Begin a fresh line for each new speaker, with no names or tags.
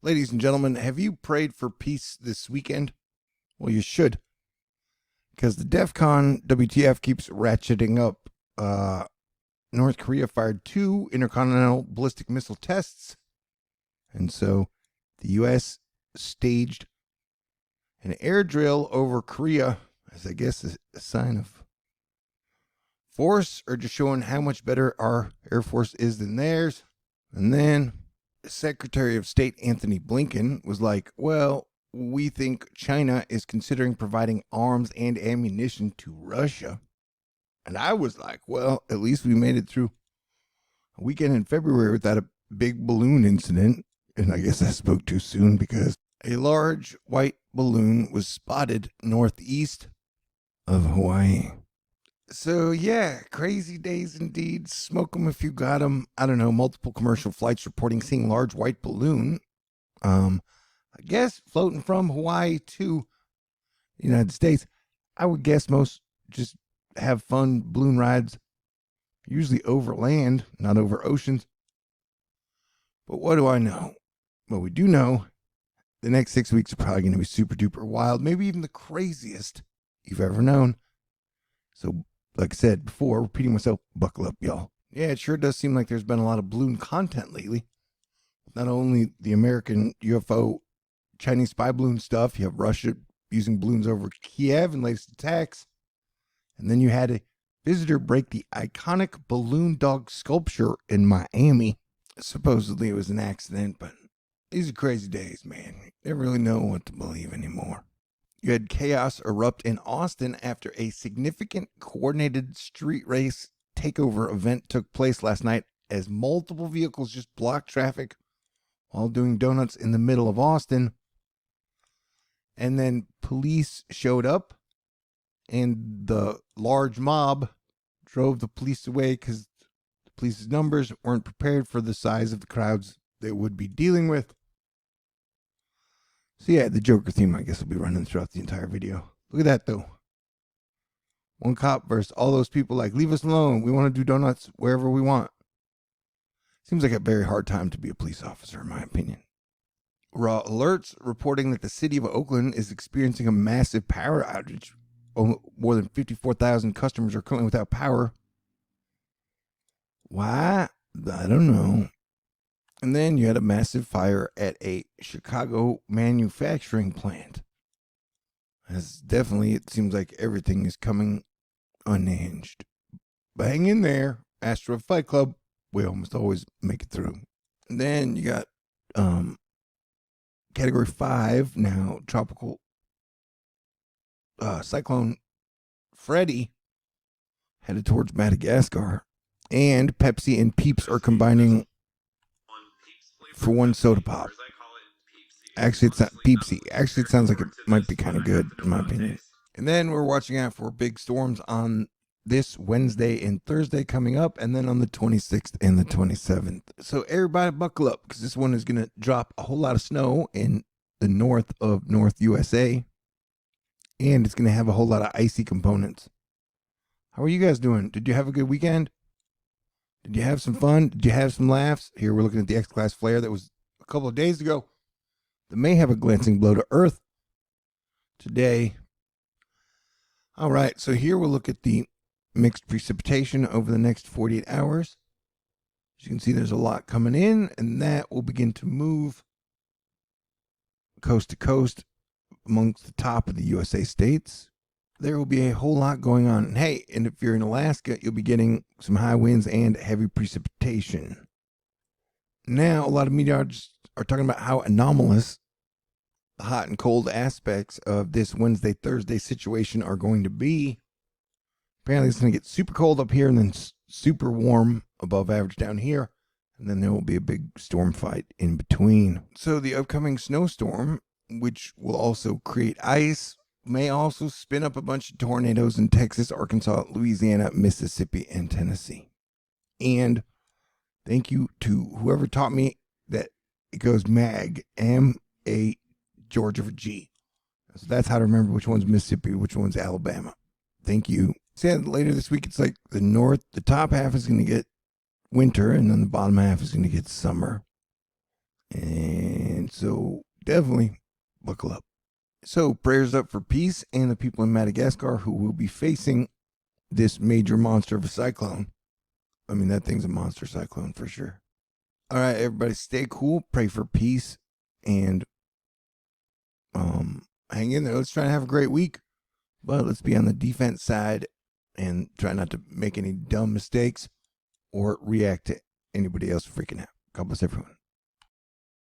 Ladies and gentlemen, have you prayed for peace this weekend? Well, you should, because the DEFCON WTF keeps ratcheting up. North Korea fired 2 intercontinental ballistic missile tests, and so the U.S. staged an air drill over Korea as, I guess, a sign of force, or just showing how much better our Air Force is than theirs. And then Secretary of State Anthony Blinken was like, well, we think China is considering providing arms and ammunition to Russia. And I was like, well, at least we made it through a weekend in February without a big balloon incident. And I guess I spoke too soon, because a large white balloon was spotted northeast of Hawaii. So yeah, crazy days indeed. Smoke 'em if you got 'em. I don't know, multiple commercial flights reporting seeing large white balloon. I guess floating from Hawaii to the United States. I would guess most just have fun balloon rides, usually over land, not over oceans. But what do I know? Well, we do know the next 6 weeks are probably going to be super duper wild, maybe even the craziest you've ever known. So, like I said before, repeating myself, buckle up, y'all. Yeah, it sure does seem like there's been a lot of balloon content lately. Not only the American UFO, Chinese spy balloon stuff, you have Russia using balloons over Kiev in latest attacks. And then you had a visitor break the iconic balloon dog sculpture in Miami. Supposedly it was an accident, but these are crazy days, man. You never really know what to believe anymore. You had chaos erupt in Austin after a significant coordinated street race takeover event took place last night, as multiple vehicles just blocked traffic while doing donuts in the middle of Austin. And then police showed up, and the large mob drove the police away because the police's numbers weren't prepared for the size of the crowds they would be dealing with. So yeah, the Joker theme, I guess, will be running throughout the entire video. Look at that, though. One cop versus all those people like, leave us alone. We want to do donuts wherever we want. Seems like a very hard time to be a police officer, in my opinion. Raw alerts reporting that the city of Oakland is experiencing a massive power outage. More than 54,000 customers are currently without power. Why? I don't know. And then you had a massive fire at a Chicago manufacturing plant. As definitely, it seems like everything is coming unhinged. But hang in there, Astro Fight Club. We almost always make it through. And then you got Category 5 now, tropical Cyclone Freddy headed towards Madagascar. And Pepsi and Peeps are combining for one soda pop. Actually, it's not Peepsy. Actually, it sounds like it might be kind of good, in my opinion. And then we're watching out for big storms on this Wednesday and Thursday coming up, and then on the 26th and the 27th. So everybody buckle up, because this one is going to drop a whole lot of snow in the north of North USA, and it's going to have a whole lot of icy components. How are you guys doing? Did you have a good weekend? Did you have some fun? Did you have some laughs? Here we're looking at the X-Class flare that was a couple of days ago that may have a glancing blow to Earth today. All right, so here we'll look at the mixed precipitation over the next 48 hours. As you can see, there's a lot coming in, and that will begin to move coast to coast amongst the top of the USA states. There will be a whole lot going on. And hey, and if you're in Alaska, you'll be getting some high winds and heavy precipitation. Now, a lot of meteorologists are talking about how anomalous the hot and cold aspects of this Wednesday, Thursday situation are going to be. Apparently, it's going to get super cold up here and then super warm above average down here. And then there will be a big storm fight in between. So the upcoming snowstorm, which will also create ice, may also spin up a bunch of tornadoes in Texas, Arkansas, Louisiana, Mississippi, and Tennessee. And thank you to whoever taught me that it goes MAG, M-A, Georgia for G. So that's how to remember which one's Mississippi, which one's Alabama. Thank you. So yeah, later this week, it's like the top half is going to get winter, and then the bottom half is going to get summer. And so definitely buckle up. So prayers up for peace and the people in Madagascar who will be facing this major monster of a cyclone. I mean, that thing's a monster cyclone for sure. All right, everybody, stay cool, pray for peace, and hang in there. Let's try to have a great week, but let's be on the defense side and try not to make any dumb mistakes or react to anybody else freaking out. God bless everyone.